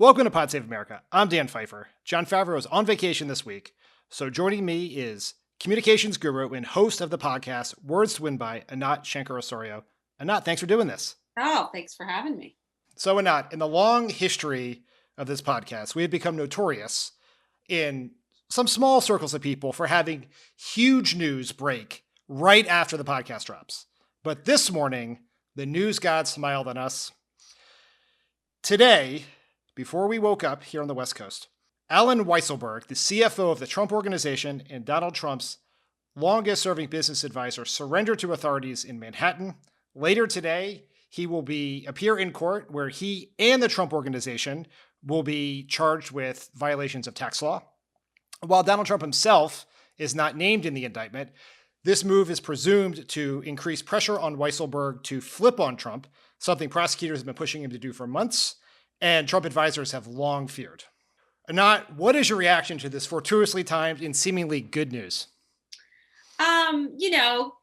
Welcome to Pod Save America. I'm Dan Pfeiffer. Jon Favreau is on vacation this week, so joining me is communications guru and host of the podcast Words to Win By, Anat Shenker-Osorio. Anat, thanks for doing this. Oh, thanks for having me. So Anat, in the long history of this podcast, we have become notorious in some small circles of people for having huge news break right after the podcast drops. But this morning, the news god smiled on us. Today, before we woke up here on the West Coast, Allen Weisselberg, the CFO of the Trump Organization and Donald Trump's longest-serving business advisor, surrendered to authorities in Manhattan. Later today, he will appear in court where he and the Trump Organization will be charged with violations of tax law. While Donald Trump himself is not named in the indictment, this move is presumed to increase pressure on Weisselberg to flip on Trump, something prosecutors have been pushing him to do for months, and Trump advisors have long feared. Anat, what is your reaction to this fortuitously timed and seemingly good news?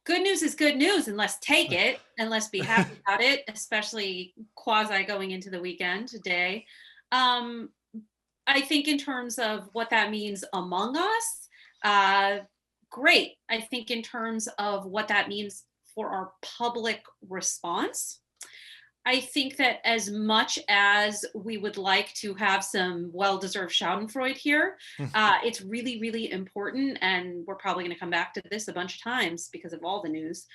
Good news is good news, and let's take it and let's be happy about it, especially quasi going into the weekend today. I think in terms of what that means among us, great. I think in terms of what that means for our public response, I think that as much as we would like to have some well-deserved schadenfreude here, it's really, really important, and we're probably going to come back to this a bunch of times because of all the news,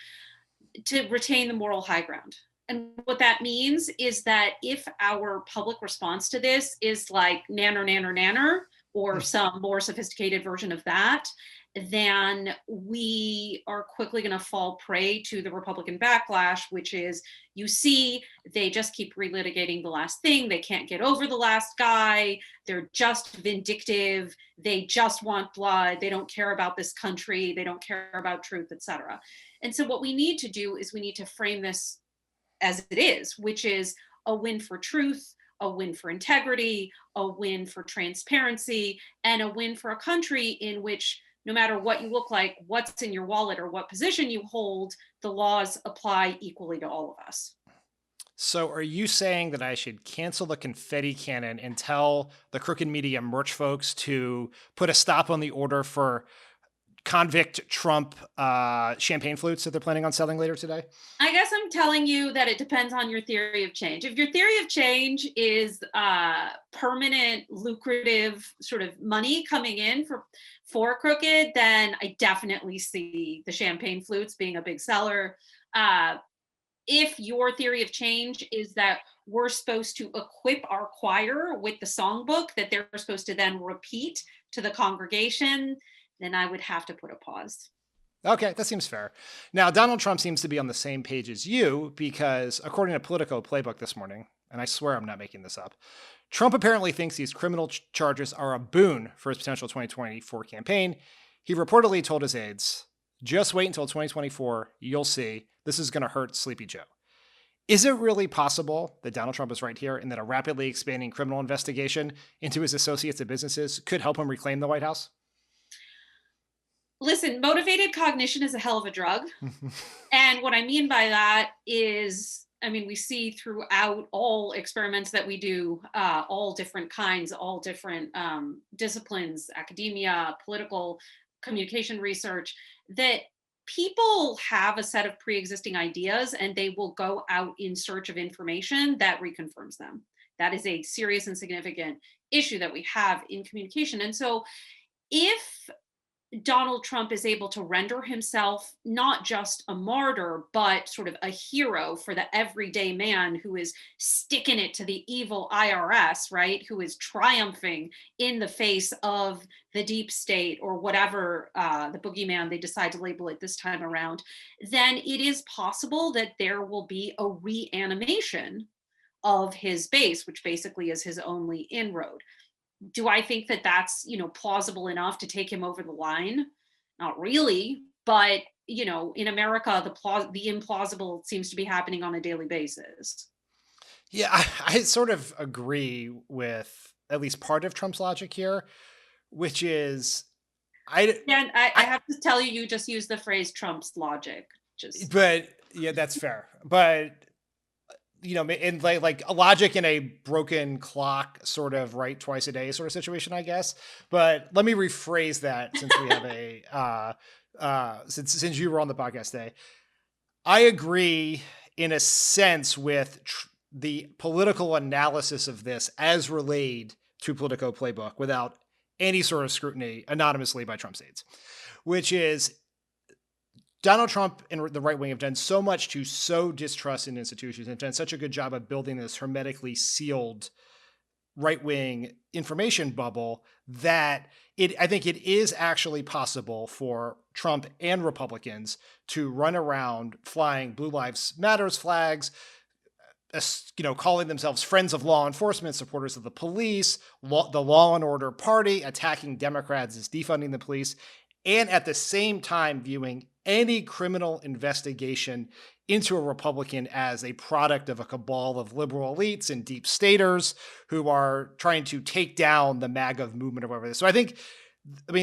to retain the moral high ground. And what that means is that if our public response to this is like nanner, nanner, nanner, or some more sophisticated version of that, then we are quickly going to fall prey to the Republican backlash, which is, you see, they just keep relitigating the last thing. They can't get over the last guy. They're just vindictive. They just want blood. They don't care about this country. They don't care about truth, etc. And so what we need to do is we need to frame this as it is, which is a win for truth, a win for integrity, a win for transparency, and a win for a country in which no matter what you look like, what's in your wallet, or what position you hold, the laws apply equally to all of us. So are you saying that I should cancel the confetti cannon and tell the crooked media merch folks to put a stop on the order for convict Trump champagne flutes that they're planning on selling later today? I guess I'm telling you that it depends on your theory of change. If your theory of change is permanent, lucrative sort of money coming in for crooked, then I definitely see the champagne flutes being a big seller. If your theory of change is that we're supposed to equip our choir with the songbook that they're supposed to then repeat to the congregation, then I would have to put a pause. Okay, that seems fair. Now, Donald Trump seems to be on the same page as you because, according to Politico Playbook this morning, and I swear I'm not making this up, Trump apparently thinks these criminal charges are a boon for his potential 2024 campaign. He reportedly told his aides, just wait until 2024, you'll see, this is going to hurt Sleepy Joe. Is it really possible that Donald Trump is right here and that a rapidly expanding criminal investigation into his associates and businesses could help him reclaim the White House? Listen, motivated cognition is a hell of a drug. And what I mean by that is, we see throughout all experiments that we do, all different kinds, all different disciplines, academia, political communication research, that people have a set of pre-existing ideas and they will go out in search of information that reconfirms them. That is a serious and significant issue that we have in communication. And so if Donald Trump is able to render himself not just a martyr, but sort of a hero for the everyday man who is sticking it to the evil IRS, right? Who is triumphing in the face of the deep state or whatever the boogeyman they decide to label it this time around, then it is possible that there will be a reanimation of his base, which basically is his only inroad. Do I think that that's, plausible enough to take him over the line? Not really, but, in America, the implausible seems to be happening on a daily basis. Yeah, I sort of agree with at least part of Trump's logic here, which is I have to tell you, you just used the phrase Trump's logic. But yeah, that's fair. But in like a logic in a broken clock sort of right twice a day sort of situation, I guess. But let me rephrase that since we have since you were on the podcast today. I agree in a sense with the political analysis of this as relayed to Politico Playbook without any sort of scrutiny anonymously by Trump's aides, which is Donald Trump and the right wing have done so much to sow distrust in institutions and done such a good job of building this hermetically sealed right wing information bubble that I think it is actually possible for Trump and Republicans to run around flying Blue Lives Matters flags, calling themselves friends of law enforcement, supporters of the police, the law and order party, attacking Democrats as defunding the police, and at the same time viewing any criminal investigation into a Republican as a product of a cabal of liberal elites and deep staters who are trying to take down the MAGA movement or whatever. So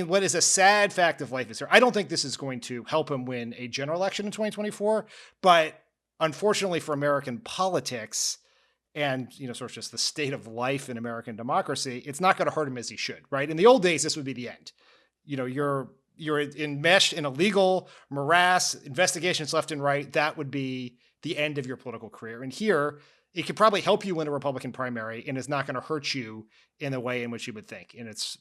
what is a sad fact of life is here. I don't think this is going to help him win a general election in 2024, but unfortunately for American politics and, sort of just the state of life in American democracy, it's not going to hurt him as he should, right? In the old days, this would be the end. You're enmeshed in a legal morass, investigations left and right. That would be the end of your political career. And here, it could probably help you win a Republican primary and is not going to hurt you in the way in which you would think. And this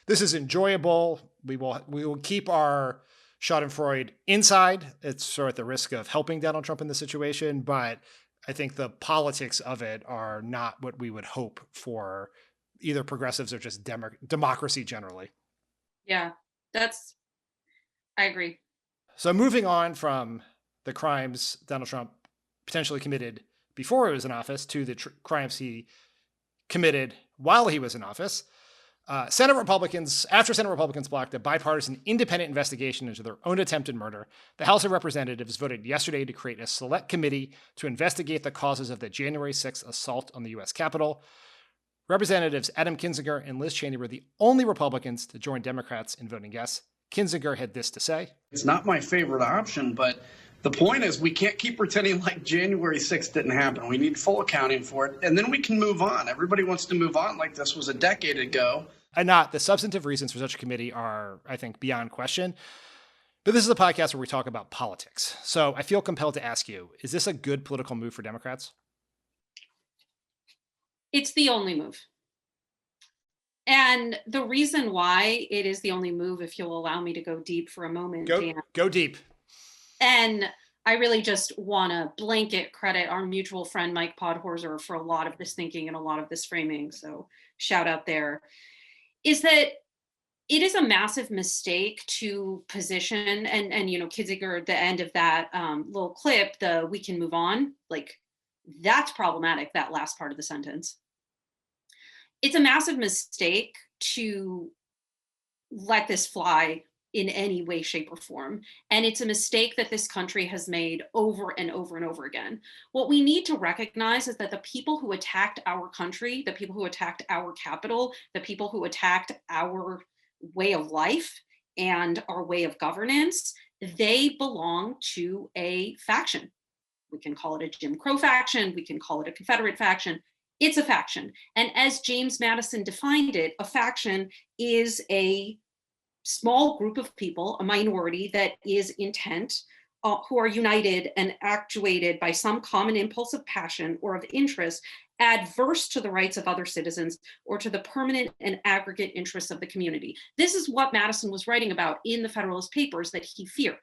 is enjoyable. We will keep our Schadenfreude inside. It's sort of at the risk of helping Donald Trump in this situation, but I think the politics of it are not what we would hope for either progressives or just democracy generally. Yeah, I agree. So moving on from the crimes Donald Trump potentially committed before he was in office to the crimes he committed while he was in office, after Senate Republicans blocked a bipartisan independent investigation into their own attempted murder, the House of Representatives voted yesterday to create a select committee to investigate the causes of the January 6th assault on the U.S. Capitol. Representatives Adam Kinzinger and Liz Cheney were the only Republicans to join Democrats in voting yes. Kinzinger had this to say. It's not my favorite option, but the point is we can't keep pretending like January 6th didn't happen. We need full accounting for it, and then we can move on. Everybody wants to move on like this was a decade ago. And the substantive reasons for such a committee are, I think, beyond question. But this is a podcast where we talk about politics. So I feel compelled to ask you, is this a good political move for Democrats? It's the only move. And the reason why it is the only move, if you'll allow me to go deep for a moment, Go deep. And I really just want to blanket credit our mutual friend, Mike Podhorzer, for a lot of this thinking and a lot of this framing. So shout out there. Is that it is a massive mistake to position and Kinzinger, the end of that little clip, we can move on, like that's problematic, that last part of the sentence. It's a massive mistake to let this fly in any way, shape, or form. And it's a mistake that this country has made over and over and over again. What we need to recognize is that the people who attacked our country, the people who attacked our capital, the people who attacked our way of life and our way of governance, they belong to a faction. We can call it a Jim Crow faction. We can call it a Confederate faction. It's a faction. And as James Madison defined it, a faction is a small group of people, a minority that is intent, who are united and actuated by some common impulse of passion or of interest adverse to the rights of other citizens or to the permanent and aggregate interests of the community. This is what Madison was writing about in the Federalist Papers that he feared.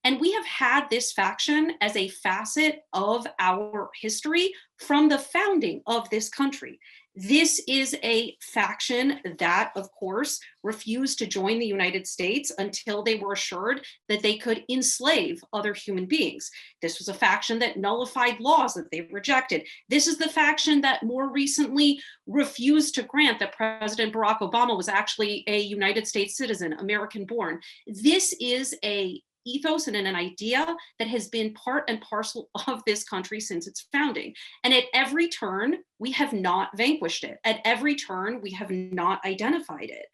And we have had this faction as a facet of our history from the founding of this country. This is a faction that, of course, refused to join the United States until they were assured that they could enslave other human beings. This was a faction that nullified laws that they rejected. This is the faction that more recently refused to grant that President Barack Obama was actually a United States citizen, American born. This is a ethos and an idea that has been part and parcel of this country since its founding. And at every turn, we have not vanquished it. At every turn, we have not identified it.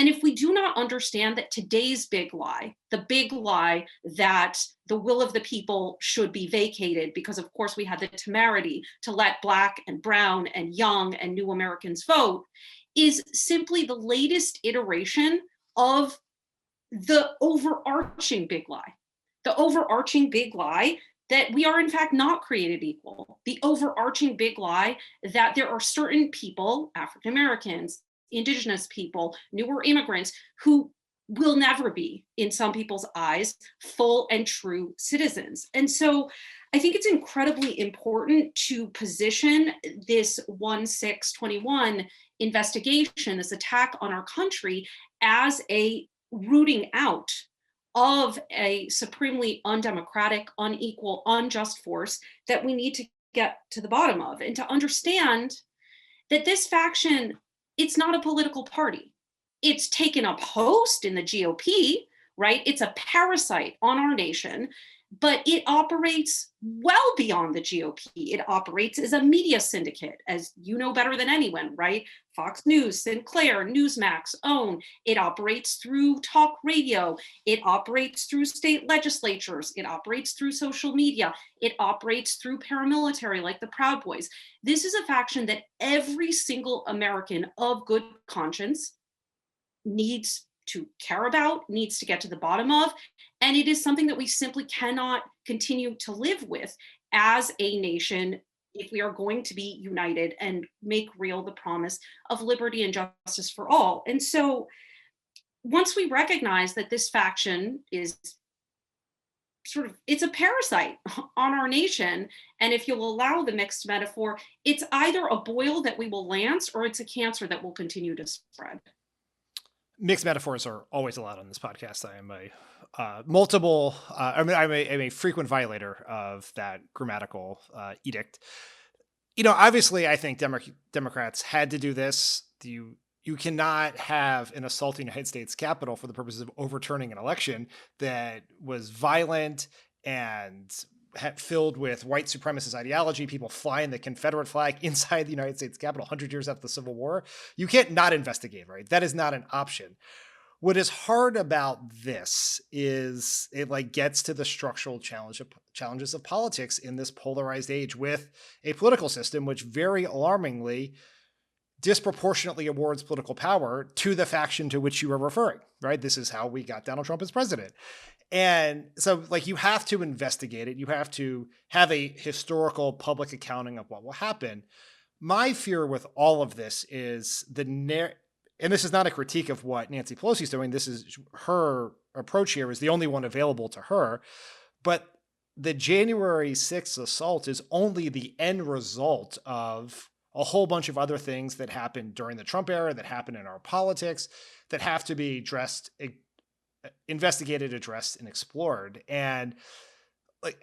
And if we do not understand that today's big lie, the big lie that the will of the people should be vacated, because of course we had the temerity to let Black and brown and young and new Americans vote, is simply the latest iteration of the overarching big lie. The overarching big lie that we are in fact not created equal. The overarching big lie that there are certain people, African Americans, Indigenous people, newer immigrants, who will never be, in some people's eyes, full and true citizens. And so I think it's incredibly important to position this 1/6/21 investigation, this attack on our country, as a rooting out of a supremely undemocratic, unequal, unjust force that we need to get to the bottom of, and to understand that this faction, it's not a political party. It's taken a post in the GOP, right? It's a parasite on our nation, but it operates well beyond the GOP. It operates as a media syndicate, as you know better than anyone, right? Fox News, Sinclair, Newsmax, OWN. It operates through talk radio. It operates through state legislatures. It operates through social media. It operates through paramilitary like the Proud Boys. This is a faction that every single American of good conscience needs to care about, needs to get to the bottom of, and it is something that we simply cannot continue to live with as a nation if we are going to be united and make real the promise of liberty and justice for all. And so once we recognize that this faction is it's a parasite on our nation, and if you'll allow the mixed metaphor, it's either a boil that we will lance or it's a cancer that will continue to spread. Mixed metaphors are always allowed on this podcast. I am I'm a frequent violator of that grammatical edict. Obviously, I think Democrats had to do this. You cannot have an assault on the United States Capitol for the purposes of overturning an election that was violent and filled with white supremacist ideology, people flying the Confederate flag inside the United States Capitol 100 years after the Civil War. You can't not investigate, right? That is not an option. What is hard about this is it gets to the structural challenges of politics in this polarized age with a political system which very alarmingly disproportionately awards political power to the faction to which you are referring, right? This is how we got Donald Trump as president. And so you have to investigate it. You have to have a historical public accounting of what will happen. My fear with all of this is and this is not a critique of what Nancy Pelosi is doing. This is her approach here is the only one available to her. But the January 6th assault is only the end result of a whole bunch of other things that happened during the Trump era, that happened in our politics, that have to be investigated, addressed, and explored. And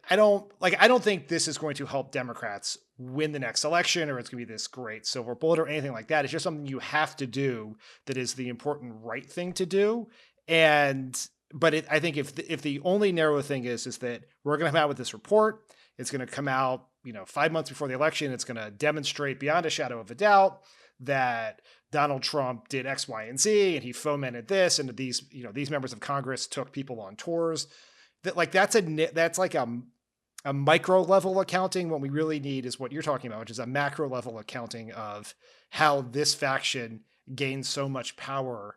I don't think this is going to help Democrats win the next election, or it's going to be this great silver bullet or anything like that. It's just something you have to do that is the important right thing to do. But I think if the only narrow thing is that we're going to come out with this report, it's going to come out 5 months before the election. It's going to demonstrate beyond a shadow of a doubt that Donald Trump did X, Y, and Z, and he fomented this, and these members of Congress took people on tours. That's like a micro level accounting. What we really need is what you're talking about, which is a macro level accounting of how this faction gains so much power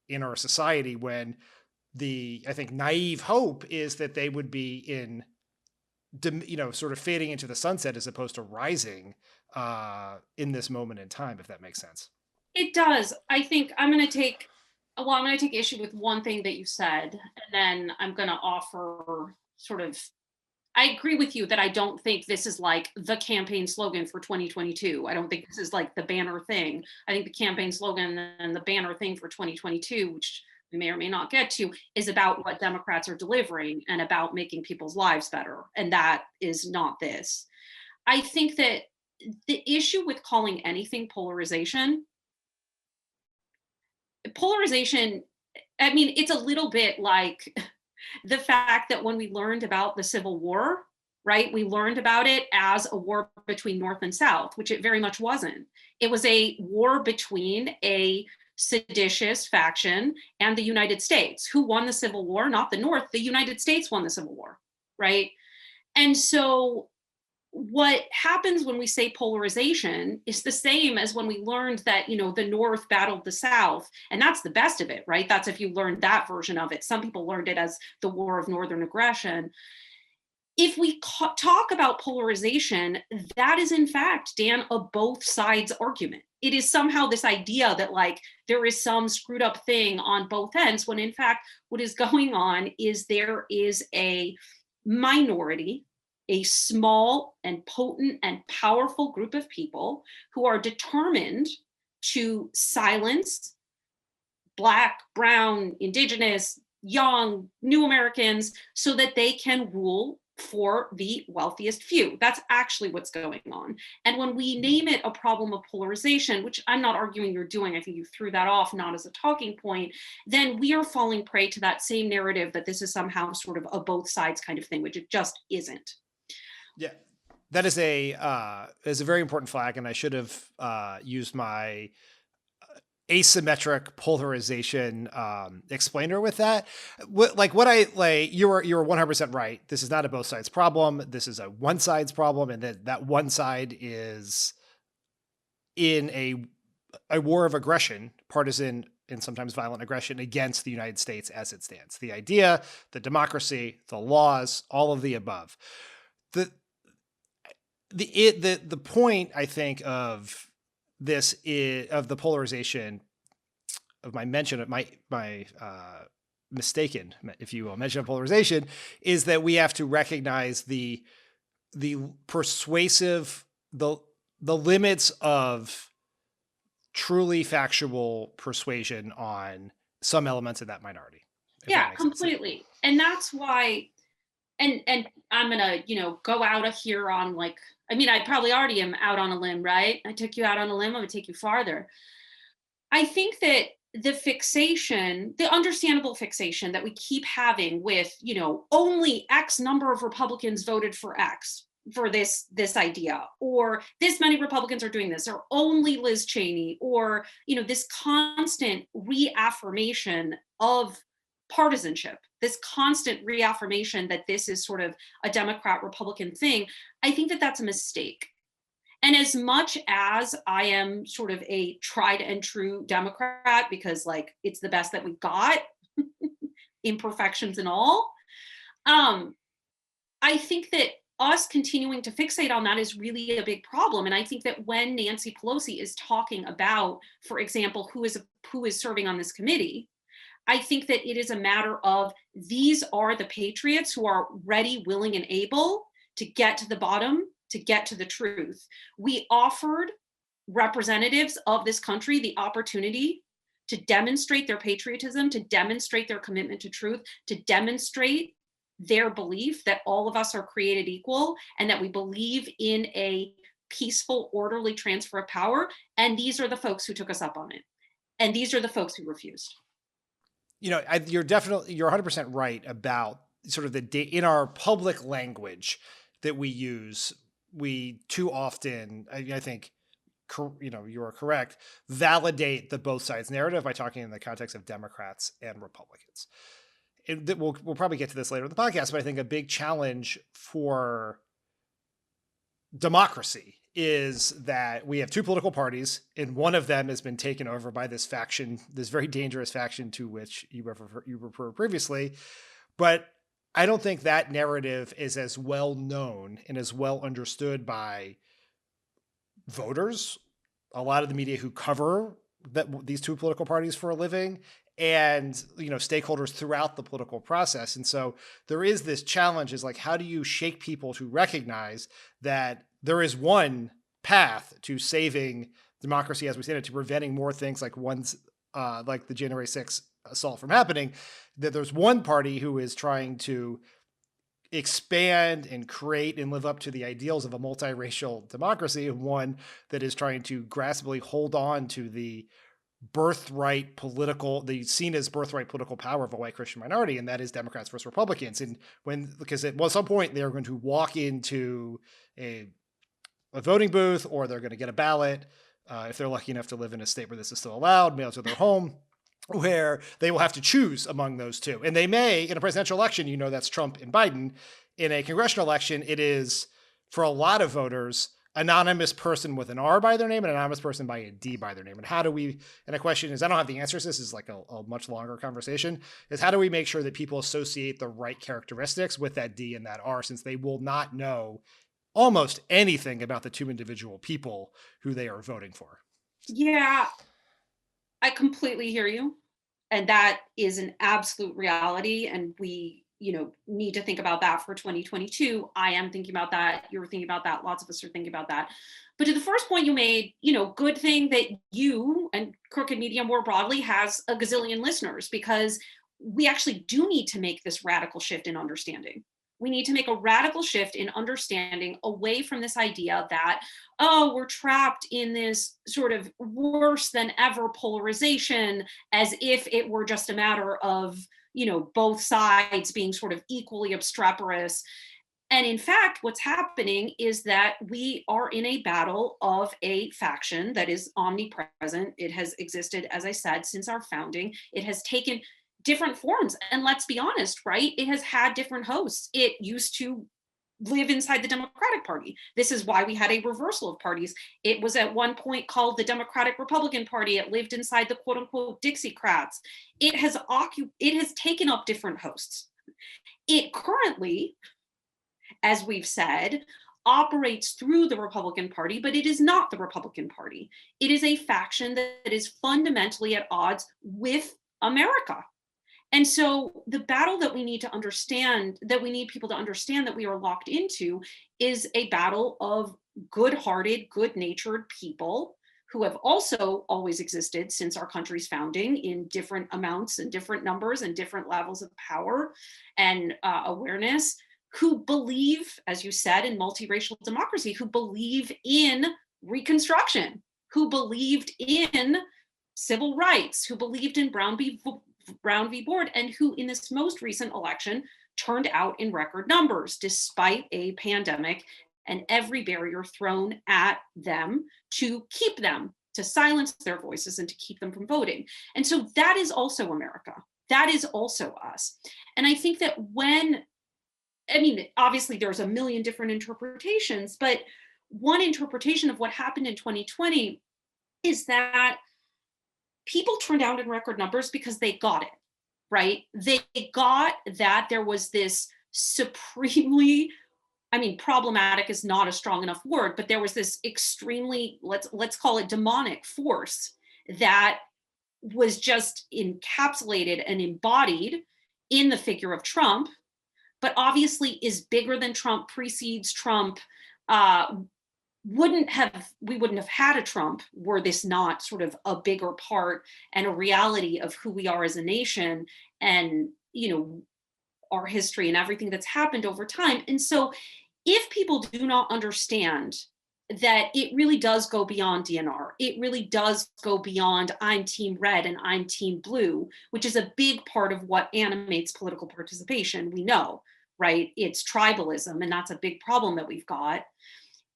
in our society, when I think naive hope is that they would be sort of fading into the sunset as opposed to rising in this moment in time, if that makes sense. It does. I think I'm going to take issue with one thing that you said, and then I'm going to offer I agree with you that I don't think this is like the campaign slogan for 2022. I don't think this is like the banner thing. I think the campaign slogan and the banner thing for 2022, which we may or may not get to, is about what Democrats are delivering and about making people's lives better. And that is not this. I think that the issue with calling anything polarization, I mean, it's a little bit like the fact that when we learned about the Civil War, right, we learned about it as a war between North and South, which it very much wasn't. It was a war between a seditious faction and the United States. Who won the Civil War? Not the North. The United States won the Civil War, right? And so what happens when we say polarization is the same as when we learned that, the North battled the South. And that's the best of it, right? That's if you learned that version of it. Some people learned it as the War of Northern Aggression. If we talk about polarization, that is in fact, Dan, a both sides argument. It is somehow this idea that like there is some screwed up thing on both ends, when in fact, what is going on is there is a minority, a small and potent and powerful group of people who are determined to silence Black, brown, indigenous, young, new Americans so that they can rule for the wealthiest few. That's actually what's going on. And when we name it a problem of polarization, which I'm not arguing you're doing, I think you threw that off not as a talking point, then we are falling prey to that same narrative that this is somehow sort of a both sides kind of thing, which it just isn't. Yeah, that is a very important flag, and I should have used my asymmetric polarization explainer with that. You're 100% right. This is not a both sides problem. This is a one side's problem, and that one side is in a war of aggression, partisan and sometimes violent aggression against the United States as it stands. The idea, the democracy, the laws, all of the above. The point, I think, of this of the polarization of my mention of my mistaken, if you will, mention of polarization is that we have to recognize the persuasive, the limits of truly factual persuasion on some elements of that minority. Yeah, completely. And that's why, and I'm gonna, go out of here on like, I probably already am out on a limb, right? I took you out on a limb, I'm gonna take you farther. I think that the fixation, the understandable fixation that we keep having with, only X number of Republicans voted for X for this idea, or this many Republicans are doing this, or only Liz Cheney, or, this constant reaffirmation of partisanship, this constant reaffirmation that this is sort of a Democrat-Republican thing, I think that that's a mistake. And as much as I am sort of a tried and true Democrat, because like it's the best that we got, imperfections and all, I think that us continuing to fixate on that is really a big problem. And I think that when Nancy Pelosi is talking about, for example, who is serving on this committee, I think that it is a matter of these are the patriots who are ready, willing, and able to get to the bottom, to get to the truth. We offered representatives of this country the opportunity to demonstrate their patriotism, to demonstrate their commitment to truth, to demonstrate their belief that all of us are created equal and that we believe in a peaceful, orderly transfer of power. And these are the folks who took us up on it. And these are the folks who refused. You're 100% right about sort of in our public language that we use, we too often, I think, you are correct, validate the both sides narrative by talking in the context of Democrats and Republicans. We'll probably get to this later in the podcast, but I think a big challenge for democracy is that we have two political parties, and one of them has been taken over by this faction, this very dangerous faction to which you referred previously. But I don't think that narrative is as well known and as well understood by voters, a lot of the media who cover these two political parties for a living, and stakeholders throughout the political process. And so there is this challenge, is like, how do you shake people to recognize that there is one path to saving democracy as we stand it, to preventing more things like like the January 6th assault from happening, that there's one party who is trying to expand and create and live up to the ideals of a multiracial democracy, and one that is trying to graspably hold on to the seen as birthright political power of a white Christian minority, and that is Democrats versus Republicans. And because at some point they're going to walk into a voting booth, or they're going to get a ballot, if they're lucky enough to live in a state where this is still allowed, mail to their home, where they will have to choose among those two. And they may, in a presidential election, that's Trump and Biden. In a congressional election, it is, for a lot of voters, anonymous person with an R by their name and anonymous person by a D by their name. And how do we, and the question is, I don't have the answers. This is like a much longer conversation, is how do we make sure that people associate the right characteristics with that D and that R, since they will not know almost anything about the two individual people who they are voting for? Yeah, I completely hear you. And that is an absolute reality. And we, need to think about that for 2022. I am thinking about that. You're thinking about that. Lots of us are thinking about that. But to the first point you made, good thing that you and Crooked Media more broadly has a gazillion listeners, because we actually do need to make this radical shift in understanding. We need to make a radical shift in understanding away from this idea that, we're trapped in this sort of worse than ever polarization, as if it were just a matter of, both sides being sort of equally obstreperous. And in fact, what's happening is that we are in a battle of a faction that is omnipresent. It has existed, as I said, since our founding. It has taken different forms. And let's be honest, right? It has had different hosts. It used to live inside the Democratic Party. This is why we had a reversal of parties. It was at one point called the Democratic Republican Party. It lived inside the quote unquote Dixiecrats. It has taken up different hosts. It currently, as we've said, operates through the Republican Party, but it is not the Republican Party. It is a faction that is fundamentally at odds with America. And so the battle that we need to understand, that we need people to understand that we are locked into, is a battle of good-hearted, good-natured people who have also always existed since our country's founding in different amounts and different numbers and different levels of power and awareness, who believe, as you said, in multiracial democracy, who believe in Reconstruction, who believed in civil rights, who believed in Brown v. Board, and who in this most recent election turned out in record numbers despite a pandemic and every barrier thrown at them to keep them, to silence their voices and to keep them from voting. And so that is also America. That is also us. And I think that obviously there's a million different interpretations, but one interpretation of what happened in 2020 is that people turned out in record numbers because they got it, right? They got that there was this supremely, problematic is not a strong enough word, but there was this extremely, let's call it demonic force that was just encapsulated and embodied in the figure of Trump, but obviously is bigger than Trump, precedes Trump, we wouldn't have had a Trump were this not sort of a bigger part and a reality of who we are as a nation and, our history and everything that's happened over time. And so if people do not understand that it really does go beyond DNR, it really does go beyond I'm team red and I'm team blue, which is a big part of what animates political participation. We know, right? It's tribalism, and that's a big problem that we've got.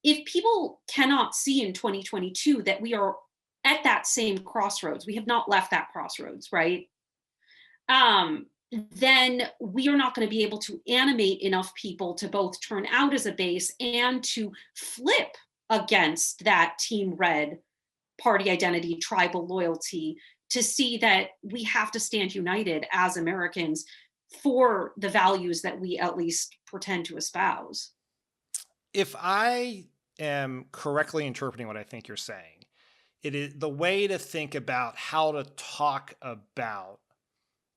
If people cannot see in 2022 that we are at that same crossroads, we have not left that crossroads, right? Then we are not going to be able to animate enough people to both turn out as a base and to flip against that team red party identity, tribal loyalty, to see that we have to stand united as Americans for the values that we at least pretend to espouse. If I am correctly interpreting what I think you're saying, it is the way to think about how to talk about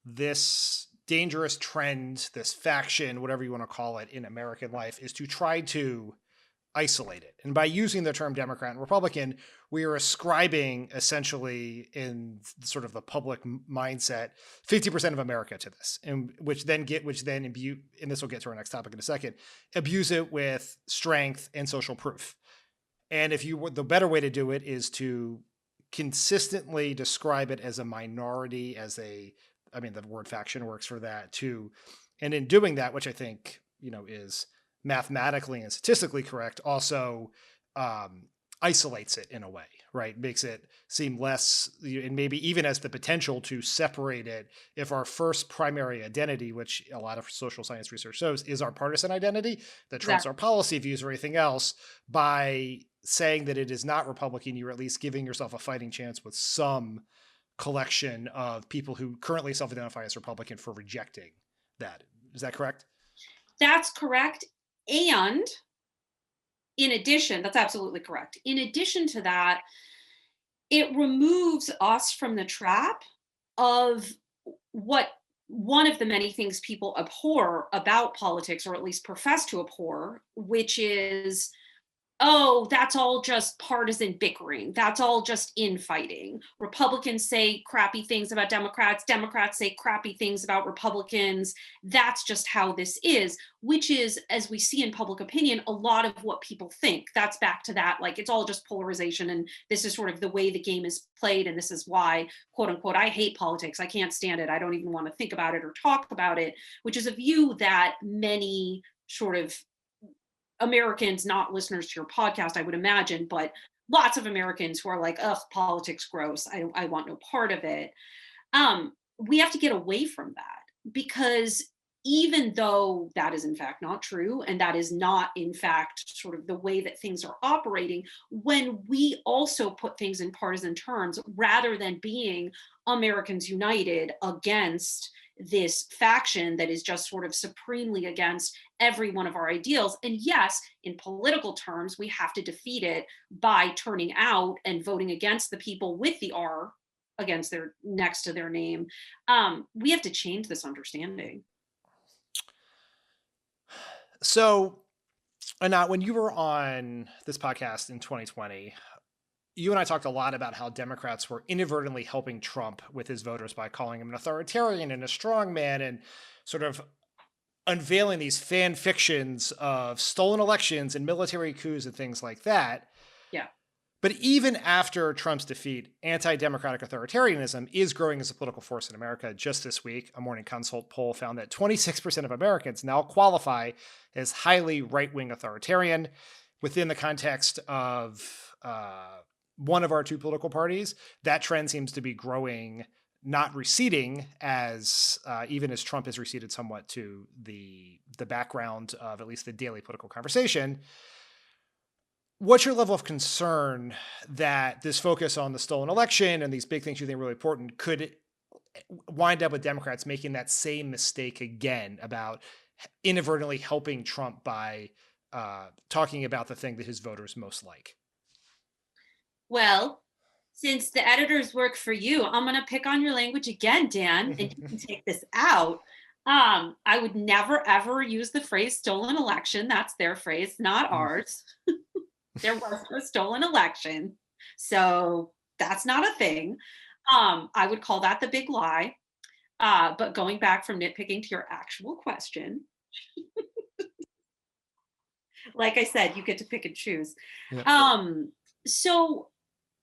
this dangerous trend, this faction, whatever you want to call it, in American life, is to try to isolate it. And by using the term Democrat and Republican, we are ascribing essentially in sort of the public mindset 50% of America to this, and which then imbue, and this will get to our next topic in a second, abuse it with strength and social proof. And the better way to do it is to consistently describe it as a minority, the word faction works for that too. And in doing that, which I think, is mathematically and statistically correct, also isolates it in a way, right? Makes it seem less, and maybe even has the potential to separate it if our first primary identity, which a lot of social science research shows, is our partisan identity, that trumps our policy views or anything else. By saying that it is not Republican, you're at least giving yourself a fighting chance with some collection of people who currently self-identify as Republican for rejecting that. Is that correct? That's correct. And in addition, that's absolutely correct. In addition to that, it removes us from the trap of what one of the many things people abhor about politics, or at least profess to abhor, which is, oh, that's all just partisan bickering. That's all just infighting. Republicans say crappy things about Democrats. Democrats say crappy things about Republicans. That's just how this is, which is, as we see in public opinion, a lot of what people think. That's back to that, like, it's all just polarization. And this is sort of the way the game is played. And this is why, quote unquote, I hate politics. I can't stand it. I don't even want to think about it or talk about it, which is a view that many sort of Americans, not listeners to your podcast, I would imagine, but lots of Americans who are like, ugh, politics gross. I want no part of it. We have to get away from that, because even though that is in fact not true, and that is not in fact sort of the way that things are operating, when we also put things in partisan terms, rather than being Americans united against this faction that is just sort of supremely against every one of our ideals. And yes, in political terms, we have to defeat it by turning out and voting against the people with the R against their next to their name. We have to change this understanding. So, Anat, when you were on this podcast in 2020, you and I talked a lot about how Democrats were inadvertently helping Trump with his voters by calling him an authoritarian and a strongman, and sort of unveiling these fan fictions of stolen elections and military coups and things like that. Yeah. But even after Trump's defeat, anti-democratic authoritarianism is growing as a political force in America. Just this week, a Morning Consult poll found that 26% of Americans now qualify as highly right-wing authoritarian. Within the context of one of our two political parties, that trend seems to be growing, not receding, as even as Trump has receded somewhat to the background of at least the daily political conversation. What's your level of concern that this focus on the stolen election and these big things you think are really important could wind up with Democrats making that same mistake again about inadvertently helping Trump by talking about the thing that his voters most like? Well, since the editors work for you, I'm going to pick on your language again, Dan, and you can take this out. I would never, ever use the phrase stolen election. That's their phrase, not ours. There was no stolen election. So that's not a thing. I would call that the big lie. But going back from nitpicking to your actual question, like I said, you get to pick and choose. Yeah. So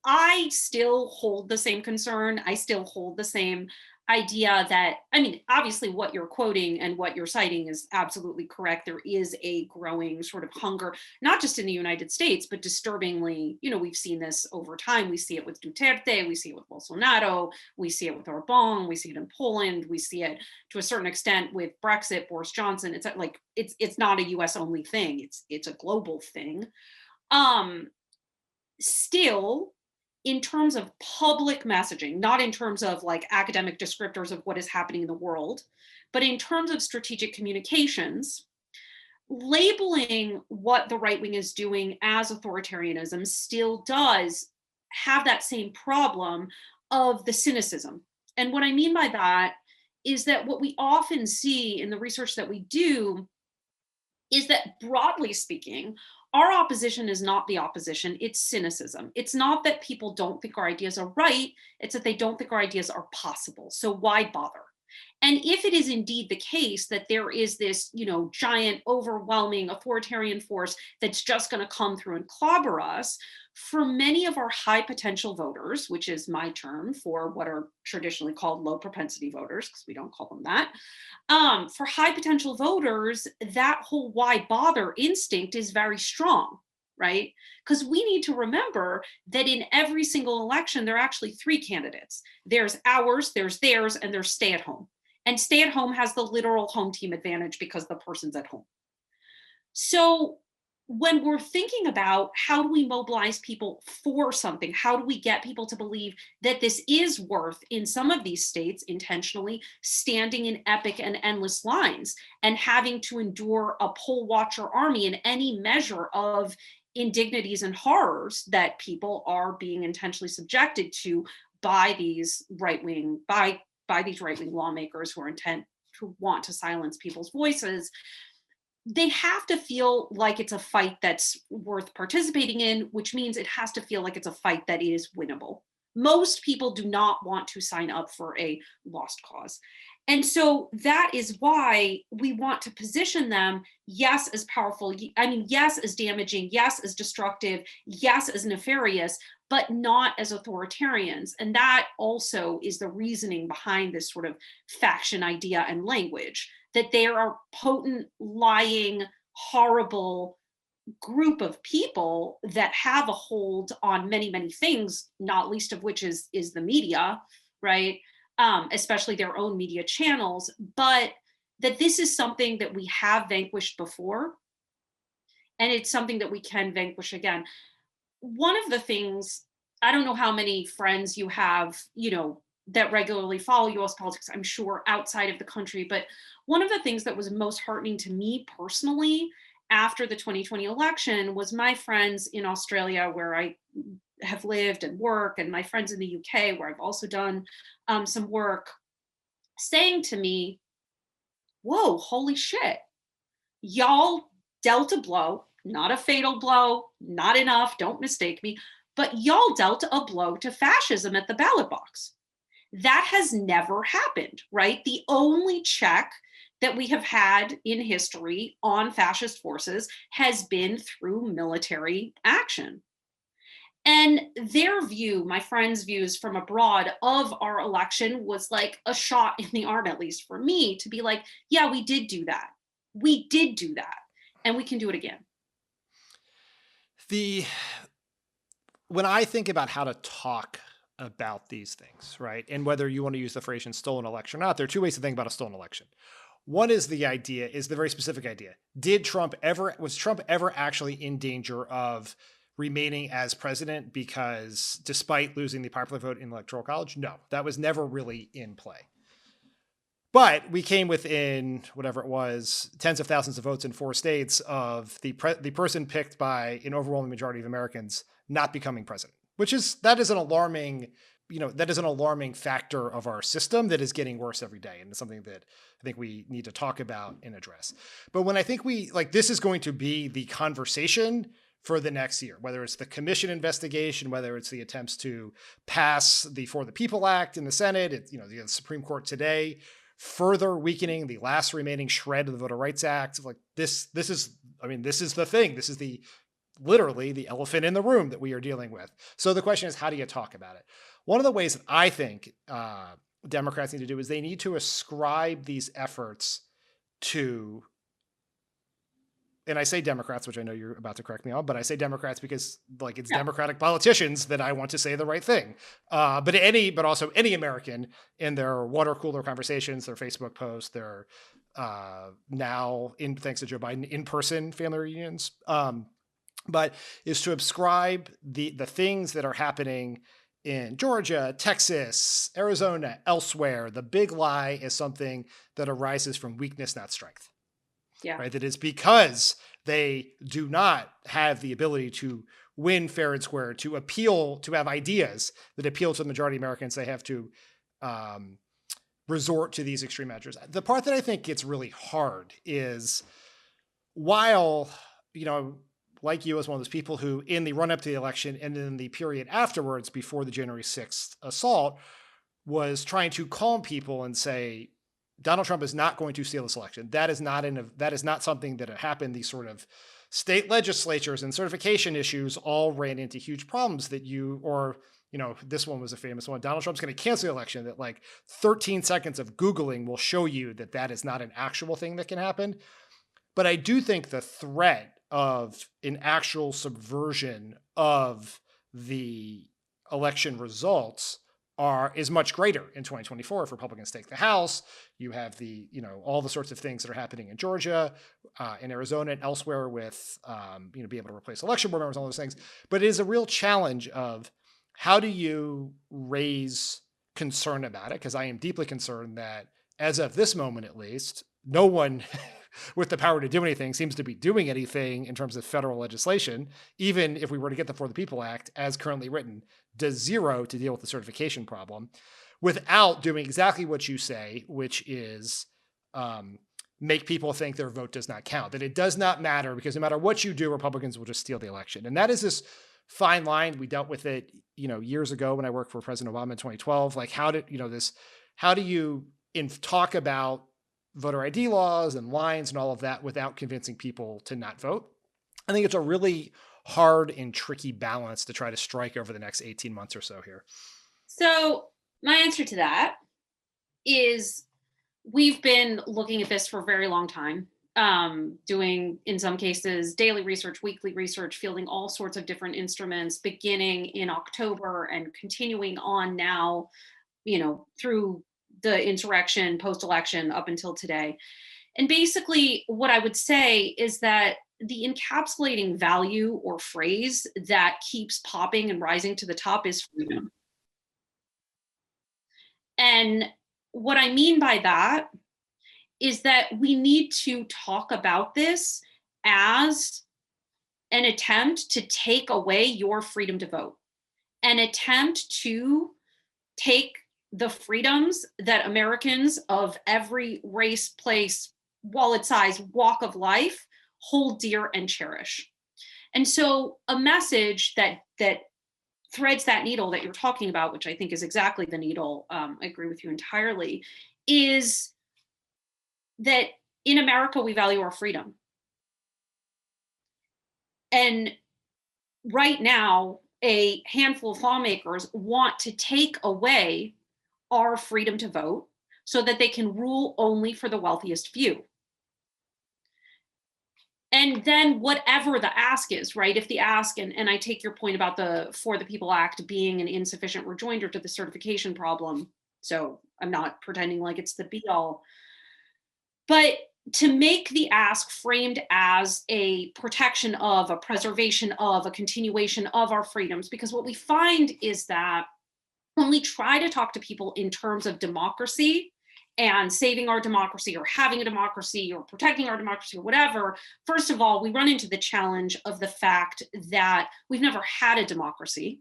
I still hold the same concern. I still hold the same idea that, I mean, obviously what you're quoting and what you're citing is absolutely correct. There is a growing sort of hunger, not just in the United States, but disturbingly, we've seen this over time. We see it with Duterte, we see it with Bolsonaro, we see it with Orban, we see it in Poland, we see it to a certain extent with Brexit, Boris Johnson. It's like, it's not a US only thing. It's a global thing. Still, in terms of public messaging, not in terms of like academic descriptors of what is happening in the world, but in terms of strategic communications, labeling what the right wing is doing as authoritarianism still does have that same problem of the cynicism. And what I mean by that is that what we often see in the research that we do is that, broadly speaking, our opposition is not the opposition, it's cynicism. It's not that people don't think our ideas are right, it's that they don't think our ideas are possible. So why bother? And if it is indeed the case that there is this, giant, overwhelming authoritarian force that's just going to come through and clobber us, for many of our high potential voters, which is my term for what are traditionally called low propensity voters, because we don't call them that, for high potential voters, that whole why bother instinct is very strong, right? Because we need to remember that in every single election, there are actually three candidates. There's ours, there's theirs, and there's stay at home. And stay at home has the literal home team advantage because the person's at home. So when we're thinking about how do we mobilize people for something, how do we get people to believe that this is worth, in some of these states intentionally, standing in epic and endless lines and having to endure a poll watcher army and any measure of indignities and horrors that people are being intentionally subjected to by these right-wing lawmakers who want to silence people's voices. They have to feel like it's a fight that's worth participating in, which means it has to feel like it's a fight that is winnable. Most people do not want to sign up for a lost cause. And so that is why we want to position them, yes, as powerful, yes, as damaging, yes, as destructive, yes, as nefarious, but not as authoritarians. And that also is the reasoning behind this sort of faction idea and language, that they are a potent, lying, horrible group of people that have a hold on many, many things, not least of which is the media, right? Especially their own media channels, but that this is something that we have vanquished before, and it's something that we can vanquish again. One of the things, I don't know how many friends you have, that regularly follow US politics, I'm sure, outside of the country, but one of the things that was most heartening to me personally after the 2020 election was my friends in Australia, where I have lived and work, and my friends in the UK, where I've also done some work, saying to me, whoa, holy shit, y'all dealt a blow, not a fatal blow, not enough, don't mistake me, but y'all dealt a blow to fascism at the ballot box. That has never happened, right? The only check that we have had in history on fascist forces has been through military action. And their view, my friends' views from abroad of our election, was like a shot in the arm, at least for me, to be like, yeah, we did do that. We did do that. And we can do it again. When I think about how to talk about these things, right, and whether you want to use the phrase stolen election or not, there are two ways to think about a stolen election. One is the very specific idea. Was Trump ever actually in danger of remaining as president because despite losing the popular vote in the Electoral College? No, that was never really in play. But we came within, whatever it was, tens of thousands of votes in 4 states of the person picked by an overwhelming majority of Americans not becoming president, that is an alarming factor of our system that is getting worse every day. And it's something that I think we need to talk about and address. But when I think this is going to be the conversation for the next year, whether it's the commission investigation, whether it's the attempts to pass the For the People Act in the Senate, the Supreme Court today, further weakening the last remaining shred of the Voter Rights Act. This is the thing. This is literally the elephant in the room that we are dealing with. So the question is, how do you talk about it? One of the ways that I think Democrats need to do is they need to ascribe these efforts to, and I say Democrats, which I know you're about to correct me on, but I say Democrats because it's Democratic politicians that I want to say the right thing. But also any American in their water cooler conversations, their Facebook posts, their now, thanks to Joe Biden, in-person family reunions, but is to ascribe the things that are happening in Georgia, Texas, Arizona, elsewhere. The big lie is something that arises from weakness, not strength. Yeah. Right. That is because they do not have the ability to win fair and square, to have ideas that appeal to the majority of Americans. They have to resort to these extreme measures. The part that I think gets really hard is while, like you as one of those people who in the run up to the election and in the period afterwards before the January 6th assault was trying to calm people and say, Donald Trump is not going to steal this election. That is not something that happened. These sort of state legislatures and certification issues all ran into huge problems that this one was a famous one. Donald Trump's going to cancel the election. That 13 seconds of Googling will show you that is not an actual thing that can happen. But I do think the threat of an actual subversion of the election results is much greater in 2024 if Republicans take the House. You have the, all the sorts of things that are happening in Georgia, in Arizona, and elsewhere with, being able to replace election board members, all those things. But it is a real challenge of how do you raise concern about it? Because I am deeply concerned that, as of this moment at least, no one with the power to do anything seems to be doing anything in terms of federal legislation, even if we were to get the For the People Act as currently written, does zero to deal with the certification problem without doing exactly what you say, which is make people think their vote does not count, that it does not matter because no matter what you do, Republicans will just steal the election. And that is this fine line. We dealt with it, years ago when I worked for President Obama in 2012. Like, how do you talk about voter ID laws and lines and all of that without convincing people to not vote? I think it's a really hard and tricky balance to try to strike over the next 18 months or so here. So my answer to that is we've been looking at this for a very long time, doing, in some cases, daily research, weekly research, fielding all sorts of different instruments, beginning in October and continuing on now, through the insurrection, post-election, up until today. And basically, what I would say is that the encapsulating value or phrase that keeps popping and rising to the top is freedom. And what I mean by that is that we need to talk about this as an attempt to take away your freedom to vote, an attempt to take the freedoms that Americans of every race, place, wallet size, walk of life hold dear and cherish. And so a message that threads that needle that you're talking about, which I think is exactly the needle, I agree with you entirely, is that in America, we value our freedom. And right now, a handful of lawmakers want to take away our freedom to vote so that they can rule only for the wealthiest few. And then whatever the ask is, right? If the ask, and I take your point about the For the People Act being an insufficient rejoinder to the certification problem. So I'm not pretending like it's the be all. But to make the ask framed as a protection of, a preservation of, a continuation of our freedoms, because what we find is that when we try to talk to people in terms of democracy and saving our democracy or having a democracy or protecting our democracy or whatever, first of all, we run into the challenge of the fact that we've never had a democracy.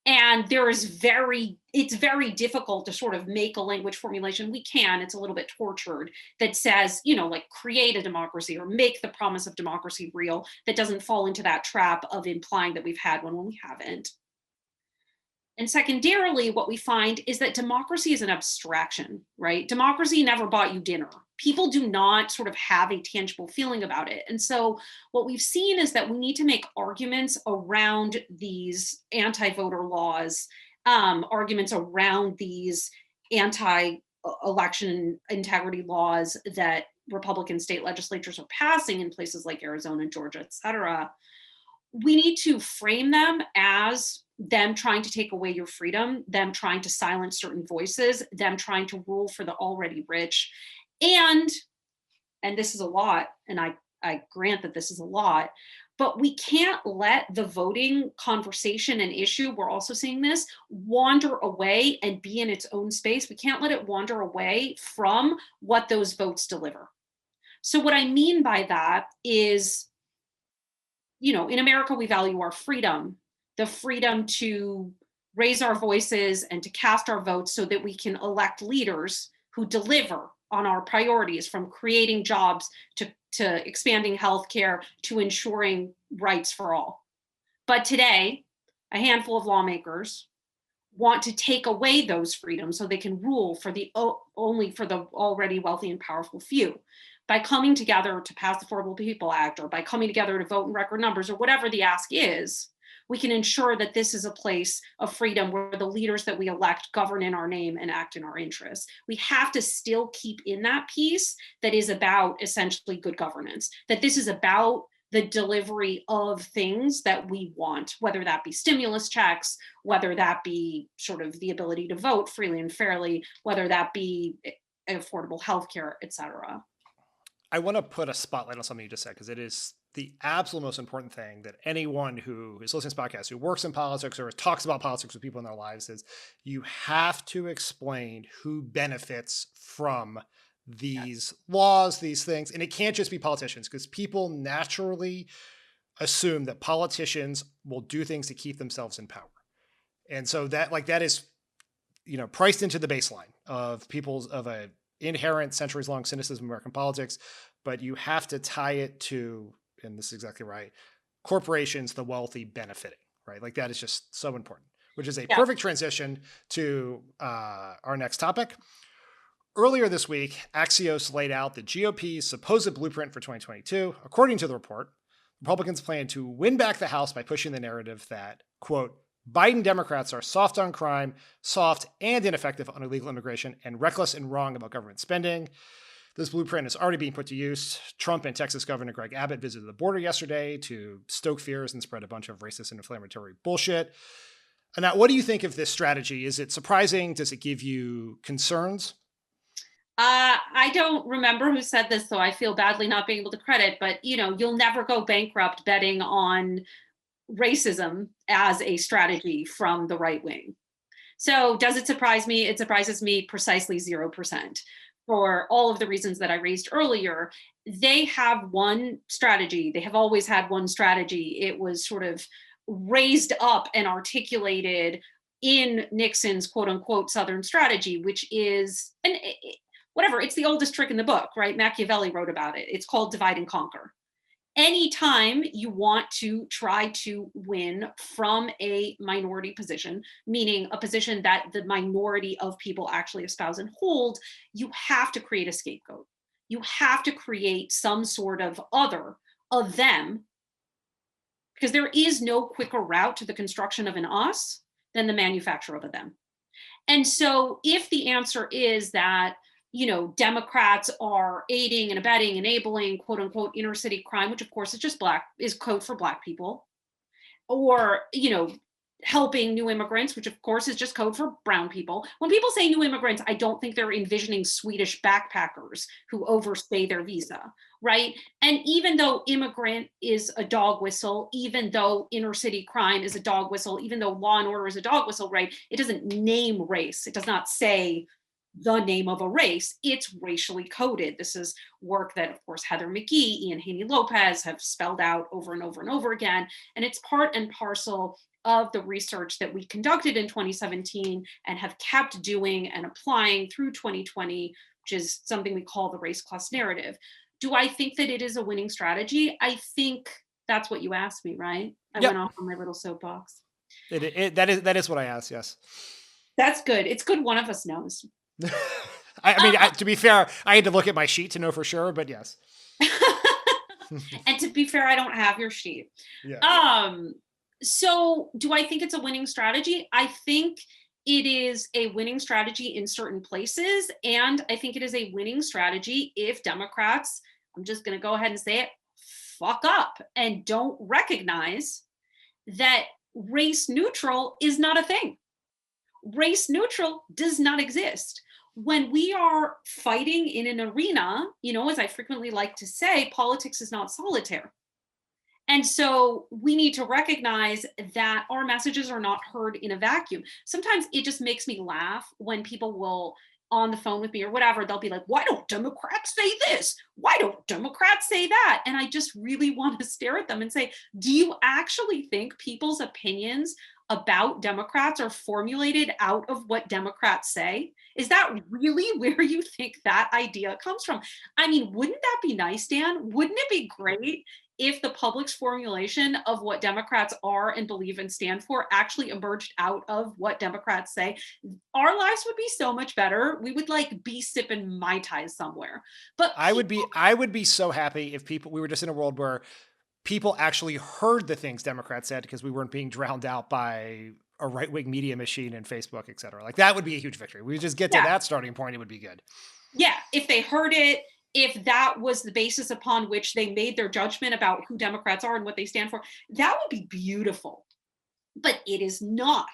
And it's very difficult to sort of make a language formulation. We can, it's a little bit tortured, that says, like create a democracy or make the promise of democracy real, that doesn't fall into that trap of implying that we've had one when we haven't. And secondarily, what we find is that democracy is an abstraction, right? Democracy never bought you dinner. People do not sort of have a tangible feeling about it. And so what we've seen is that we need to make arguments around these anti-voter laws, arguments around these anti-election integrity laws that Republican state legislatures are passing in places like Arizona, Georgia, et cetera. We need to frame them as them trying to take away your freedom, them trying to silence certain voices, them trying to rule for the already rich. And this is a lot, and I grant that this is a lot, but we can't let the voting conversation and issue, we're also seeing this, wander away and be in its own space. We can't let it wander away from what those votes deliver. So what I mean by that is, in America, we value our freedom, the freedom to raise our voices and to cast our votes so that we can elect leaders who deliver on our priorities, from creating jobs to expanding healthcare to ensuring rights for all. But today, a handful of lawmakers want to take away those freedoms so they can rule only for the already wealthy and powerful few. By coming together to pass the For the People Act, or by coming together to vote in record numbers, or whatever the ask is, we can ensure that this is a place of freedom where the leaders that we elect govern in our name and act in our interests. We have to still keep in that piece that is about essentially good governance, that this is about the delivery of things that we want, whether that be stimulus checks, whether that be sort of the ability to vote freely and fairly, whether that be affordable healthcare, et cetera. I want to put a spotlight on something you just said, because it is the absolute most important thing that anyone who is listening to this podcast, who works in politics or talks about politics with people in their lives, is you have to explain who benefits from these laws, these things. And it can't just be politicians, because people naturally assume that politicians will do things to keep themselves in power. And so that is, priced into the baseline of a inherent centuries-long cynicism of American politics, but you have to tie it to, and this is exactly right, corporations, the wealthy benefiting, right? Like that is just so important, which is a perfect transition to our next topic. Earlier this week, Axios laid out the GOP's supposed blueprint for 2022. According to the report, Republicans plan to win back the House by pushing the narrative that, quote, Biden Democrats are soft on crime, soft and ineffective on illegal immigration, and reckless and wrong about government spending. This blueprint is already being put to use. Trump and Texas Governor Greg Abbott visited the border yesterday to stoke fears and spread a bunch of racist and inflammatory bullshit. Anat, what do you think of this strategy? Is it surprising? Does it give you concerns? I don't remember who said this, so I feel badly not being able to credit, but you'll never go bankrupt betting on racism as a strategy from the right wing. So does it surprise me? It surprises me precisely 0%. For all of the reasons that I raised earlier. They have one strategy. They have always had one strategy. It was sort of raised up and articulated in Nixon's quote unquote Southern strategy, which is, it's the oldest trick in the book, right? Machiavelli wrote about it. It's called divide and conquer. Anytime you want to try to win from a minority position, meaning a position that the minority of people actually espouse and hold, you have to create a scapegoat. You have to create some sort of other of them, because there is no quicker route to the construction of an us than the manufacture of a them. And so if the answer is that Democrats are aiding and abetting, enabling, quote unquote, inner city crime, which of course is code for Black people, or, helping new immigrants, which of course is just code for brown people. When people say new immigrants, I don't think they're envisioning Swedish backpackers who overstay their visa, right? And even though immigrant is a dog whistle, even though inner city crime is a dog whistle, even though law and order is a dog whistle, right? It doesn't name race. It does not say the name of a race. It's racially coded. This is work that, of course, Heather McGhee, Ian Haney Lopez have spelled out over and over and over again. And it's part and parcel of the research that we conducted in 2017 and have kept doing and applying through 2020, which is something we call the race class narrative. Do I think that it is a winning strategy? I think that's what you asked me, right? I went off on my little soapbox. That is what I asked, yes. That's good. It's good one of us knows. To be fair, I had to look at my sheet to know for sure, but yes. And to be fair, I don't have your sheet. Yeah. So do I think it's a winning strategy? I think it is a winning strategy in certain places. And I think it is a winning strategy if Democrats, I'm just going to go ahead and say it, fuck up and don't recognize that race neutral is not a thing. Race neutral does not exist. When we are fighting in an arena, as I frequently like to say, politics is not solitaire. And so we need to recognize that our messages are not heard in a vacuum. Sometimes it just makes me laugh when people will, on the phone with me or whatever, they'll be like, why don't Democrats say this? Why don't Democrats say that? And I just really want to stare at them and say, do you actually think people's opinions about Democrats are formulated out of what Democrats say? Is that really where you think that idea comes from? I mean, wouldn't that be nice, Dan? Wouldn't it be great if the public's formulation of what Democrats are and believe and stand for actually emerged out of what Democrats say? Our lives would be so much better. We would be sipping Mai Tai somewhere. But I would be so happy if we were just in a world where people actually heard the things Democrats said, because we weren't being drowned out by a right-wing media machine and Facebook, et cetera. That would be a huge victory. We just get to that starting point, it would be good. Yeah, if they heard it, if that was the basis upon which they made their judgment about who Democrats are and what they stand for, that would be beautiful. But it is not.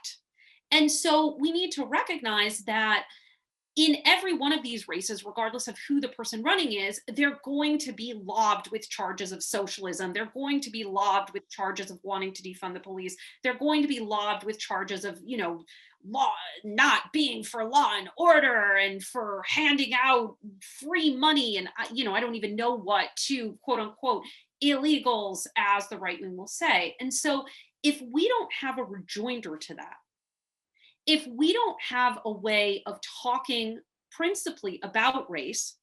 And so we need to recognize that in every one of these races, regardless of who the person running is, they're going to be lobbed with charges of socialism. They're going to be lobbed with charges of wanting to defund the police. They're going to be lobbed with charges of, law not being for law and order and for handing out free money and, I don't even know what to quote unquote illegals, as the right wing will say. And so if we don't have a rejoinder to that, if we don't have a way of talking principally about race,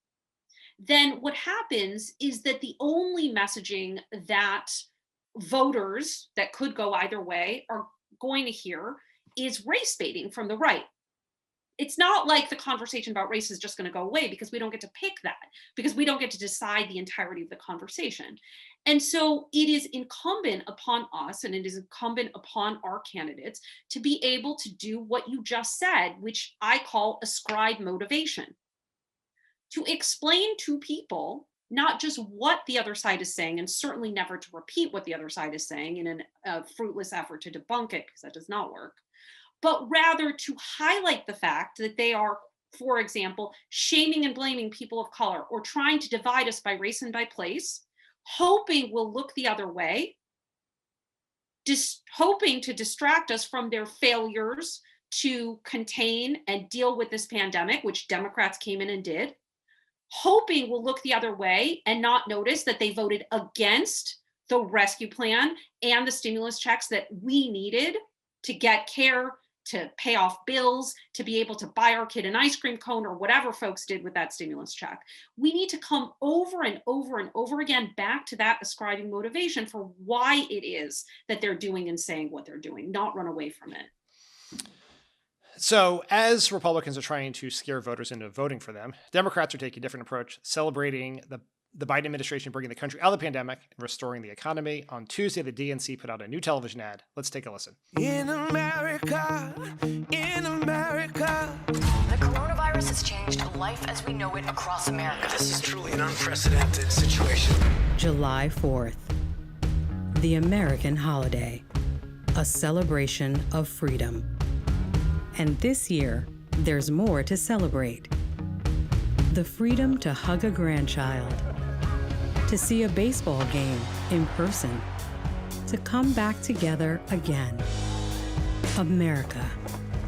then what happens is that the only messaging that voters that could go either way are going to hear is race baiting from the right. It's not like the conversation about race is just going to go away, because we don't get to pick that, because we don't get to decide the entirety of the conversation. And so it is incumbent upon us, and it is incumbent upon our candidates, to be able to do what you just said, which I call ascribe motivation. To explain to people not just what the other side is saying, and certainly never to repeat what the other side is saying in a fruitless effort to debunk it, because that does not work, but rather to highlight the fact that they are, for example, shaming and blaming people of color, or trying to divide us by race and by place, hoping we'll look the other way, hoping to distract us from their failures to contain and deal with this pandemic, which Democrats came in and did, hoping we'll look the other way and not notice that they voted against the rescue plan and the stimulus checks that we needed to get care, to pay off bills, to be able to buy our kid an ice cream cone, or whatever folks did with that stimulus check. We need to come over and over and over again back to that ascribing motivation for why it is that they're doing and saying what they're doing, not run away from it. So as Republicans are trying to scare voters into voting for them, Democrats are taking a different approach, celebrating the Biden administration bringing the country out of the pandemic and restoring the economy. On Tuesday, the DNC put out a new television ad. Let's take a listen. In America, the coronavirus has changed life as we know it across America. This is truly an unprecedented situation. July 4th, the American holiday, a celebration of freedom. And this year, there's more to celebrate. The freedom to hug a grandchild, to see a baseball game in person, to come back together again. America,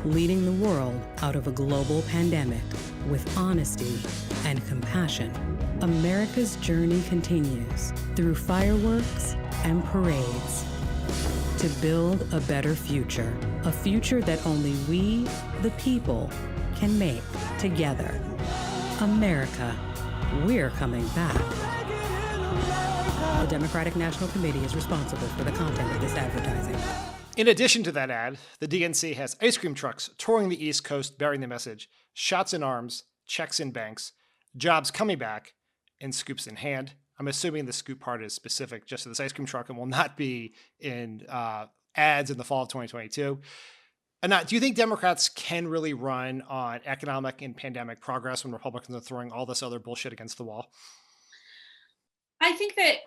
leading the world out of a global pandemic with honesty and compassion. America's journey continues through fireworks and parades to build a better future, a future that only we, the people, can make together. America, we're coming back. The Democratic National Committee is responsible for the content of this advertising. In addition to that ad, the DNC has ice cream trucks touring the East Coast bearing the message, shots in arms, checks in banks, jobs coming back, and scoops in hand. I'm assuming the scoop part is specific just to this ice cream truck and will not be in ads in the fall of 2022. Anat, do you think Democrats can really run on economic and pandemic progress when Republicans are throwing all this other bullshit against the wall? I think that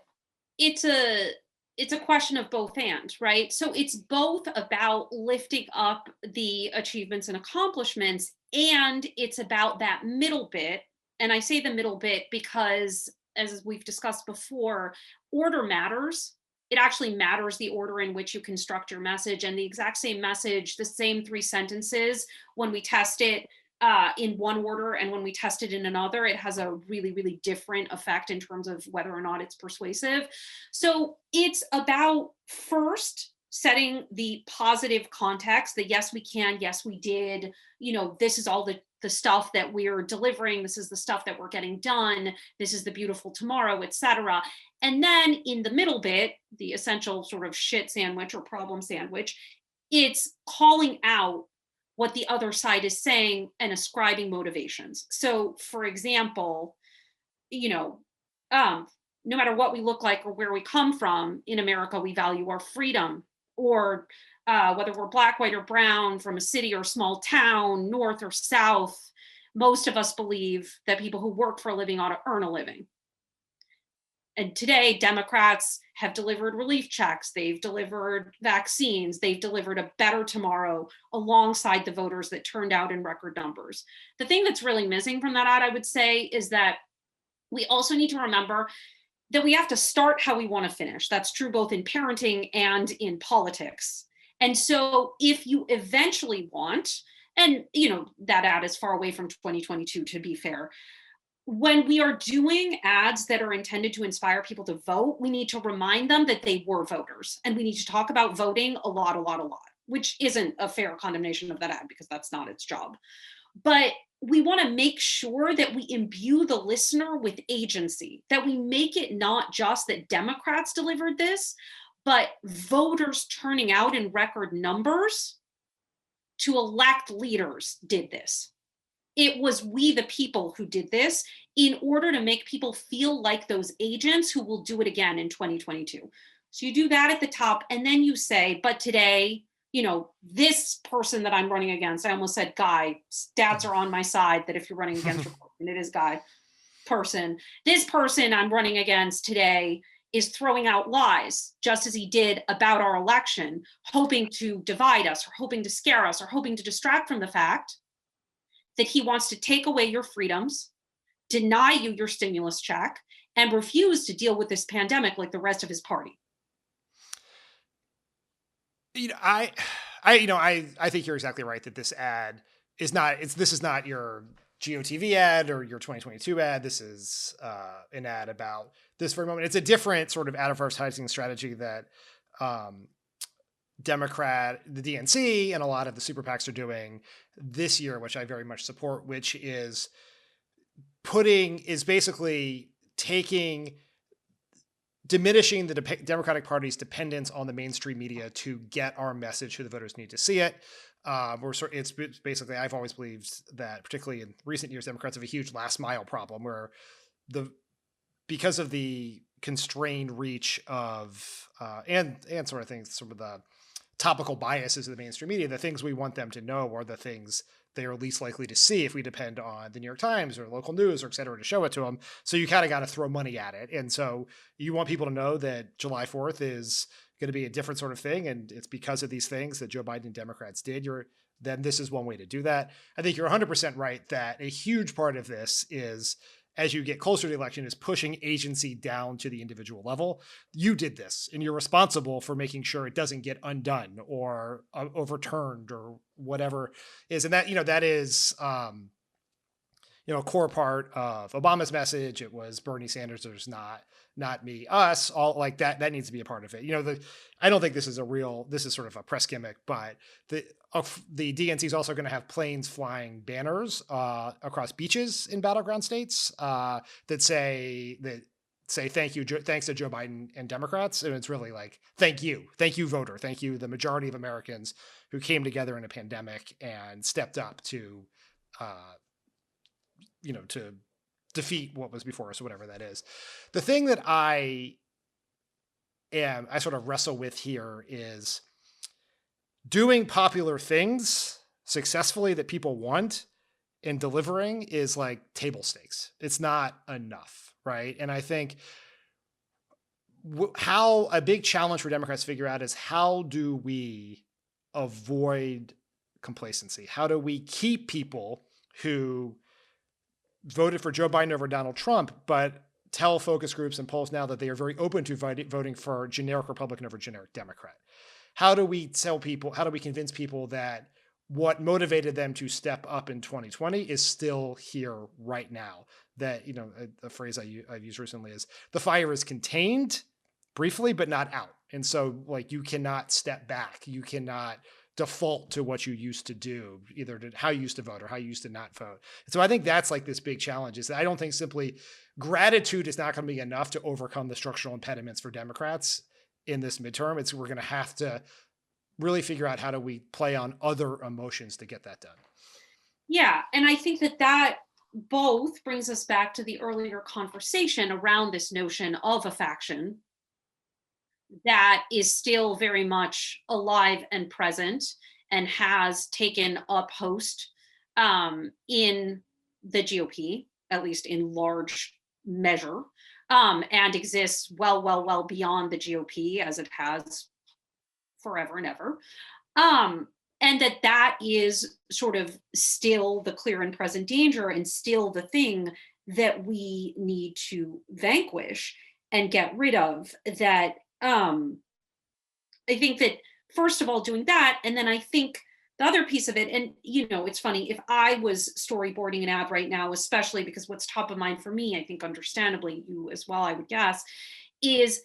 it's a question of both and, right? So it's both about lifting up the achievements and accomplishments, and it's about that middle bit. And I say the middle bit because, as we've discussed before, order matters. It actually matters the order in which you construct your message, and the exact same message, the same 3 sentences, when we test it in one order and when we test it in another, it has a really, really different effect in terms of whether or not it's persuasive. So it's about first setting the positive context that yes, we can, yes, we did, this is all the stuff that we're delivering, this is the stuff that we're getting done, this is the beautiful tomorrow, etc. And then in the middle bit, the essential sort of shit sandwich or problem sandwich, it's calling out what the other side is saying and ascribing motivations. So for example, no matter what we look like or where we come from in America, we value our freedom. Or whether we're black, white, or brown, from a city or small town, north or south, most of us believe that people who work for a living ought to earn a living. And today, Democrats have delivered relief checks, they've delivered vaccines, they've delivered a better tomorrow alongside the voters that turned out in record numbers. The thing that's really missing from that ad, I would say, is that we also need to remember that we have to start how we want to finish. That's true both in parenting and in politics. And so if you eventually want, and that ad is far away from 2022, to be fair, when we are doing ads that are intended to inspire people to vote, we need to remind them that they were voters. And we need to talk about voting a lot, which isn't a fair condemnation of that ad because that's not its job. But we want to make sure that we imbue the listener with agency, that we make it not just that Democrats delivered this, but voters turning out in record numbers to elect leaders did this. It was we, the people, who did this in order to make people feel like those agents who will do it again in 2022. So you do that at the top, and then you say, but today, this person that I'm running against, I almost said guy, stats are on my side that if you're running against a person, it is guy, person. This person I'm running against today is throwing out lies, just as he did about our election, hoping to divide us or hoping to scare us or hoping to distract from the fact that he wants to take away your freedoms, deny you your stimulus check, and refuse to deal with this pandemic like the rest of his party. I think you're exactly right that this ad is not your GOTV ad or your 2022 ad. This is an ad about this very moment. It's a different sort of advertising strategy that the DNC and a lot of the super PACs are doing this year, which I very much support, which is basically diminishing the Democratic Party's dependence on the mainstream media to get our message to the voters need to see it. It's basically, I've always believed that, particularly in recent years, Democrats have a huge last mile problem where because of the constrained reach of and sort of things, some of the topical biases of the mainstream media, the things we want them to know are the things they are least likely to see if we depend on the New York Times or local news or et cetera to show it to them. So you kind of got to throw money at it. And so you want people to know that July 4th is going to be a different sort of thing. And it's because of these things that Joe Biden and Democrats did. Then this is one way to do that. I think you're 100% right that a huge part of this is, as you get closer to the election, is pushing agency down to the individual level. You did this, and you're responsible for making sure it doesn't get undone or overturned or whatever is. And that is, a core part of Obama's message. It was Bernie Sanders, there's not me, us, all like that. That needs to be a part of it. I don't think this is sort of a press gimmick, but the DNC is also going to have planes flying banners across beaches in battleground states that say thanks to Joe Biden and Democrats. And it's really like, thank you voter, thank you the majority of Americans who came together in a pandemic and stepped up to to defeat what was before us or whatever that is. The thing that I sort of wrestle with here is doing popular things successfully that people want and delivering is like table stakes. It's not enough, right? And I think how a big challenge for Democrats to figure out is, how do we avoid complacency? How do we keep people who voted for Joe Biden over Donald Trump, but tell focus groups and polls now that they are very open to voting for generic Republican over generic Democrat? How do we convince people that what motivated them to step up in 2020 is still here right now? That, a phrase I've used recently is, the fire is contained briefly, but not out. And so you cannot step back. You cannot default to what you used to do, either to how you used to vote or how you used to not vote. So I think that's this big challenge, is that I don't think simply gratitude is not going to be enough to overcome the structural impediments for Democrats in this midterm. We're going to have to really figure out how do we play on other emotions to get that done. Yeah. And I think that both brings us back to the earlier conversation around this notion of a faction that is still very much alive and present and has taken a post in the GOP, at least in large measure, and exists well beyond the GOP as it has forever and ever. And that is sort of still the clear and present danger and still the thing that we need to vanquish and get rid of. That I think that, first of all, doing that, and then I think the other piece of it, and it's funny, if I was storyboarding an ad right now, especially because what's top of mind for me, I think understandably you as well, I would guess, is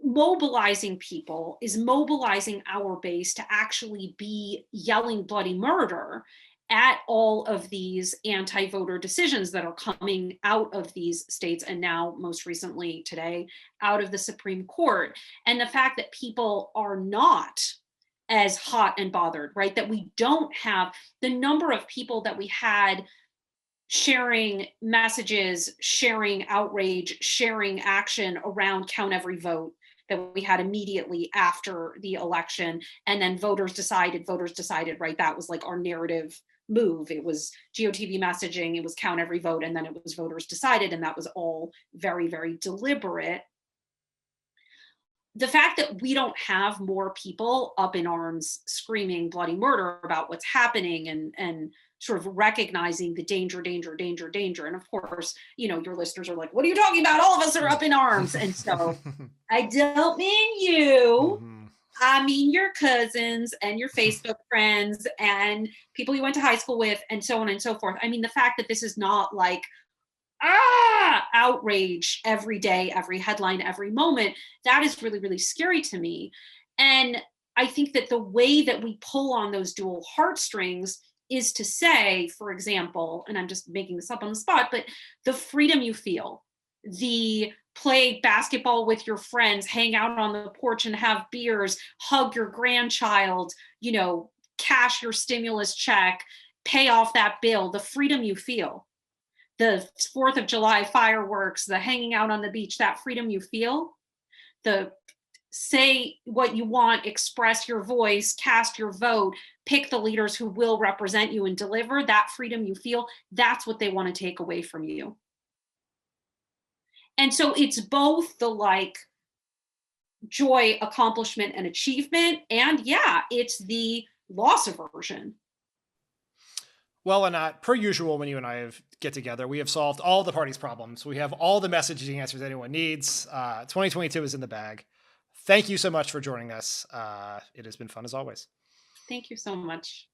mobilizing people, is mobilizing our base to actually be yelling bloody murder at all of these anti-voter decisions that are coming out of these states, and now most recently today out of the Supreme Court. And the fact that people are not as hot and bothered, right? That we don't have the number of people that we had sharing messages, sharing outrage, sharing action around count every vote that we had immediately after the election. And then voters decided, right? That was like our narrative move. It was GOTV messaging, it was count every vote, and then it was voters decided, and that was all very, very deliberate. The fact that we don't have more people up in arms screaming bloody murder about what's happening and sort of recognizing the danger. And of course, your listeners are like, what are you talking about? All of us are up in arms. And so I don't mean you. I mean your cousins and your Facebook friends and people you went to high school with and so on and so forth. I mean, the fact that this is not like, outrage every day, every headline, every moment, that is really, really scary to me. And I think that the way that we pull on those dual heartstrings is to say, for example, and I'm just making this up on the spot, but the freedom you feel, the play basketball with your friends, hang out on the porch and have beers, hug your grandchild, cash your stimulus check, pay off that bill, the freedom you feel. The 4th of July fireworks, the hanging out on the beach, that freedom you feel, the say what you want, express your voice, cast your vote, pick the leaders who will represent you and deliver, that freedom you feel, that's what they want to take away from you. And so it's both the joy, accomplishment, and achievement, and it's the loss aversion. Well, Anat, per usual, when you and I get together, we have solved all the party's problems. We have all the messaging answers anyone needs. 2022 is in the bag. Thank you so much for joining us. It has been fun as always. Thank you so much.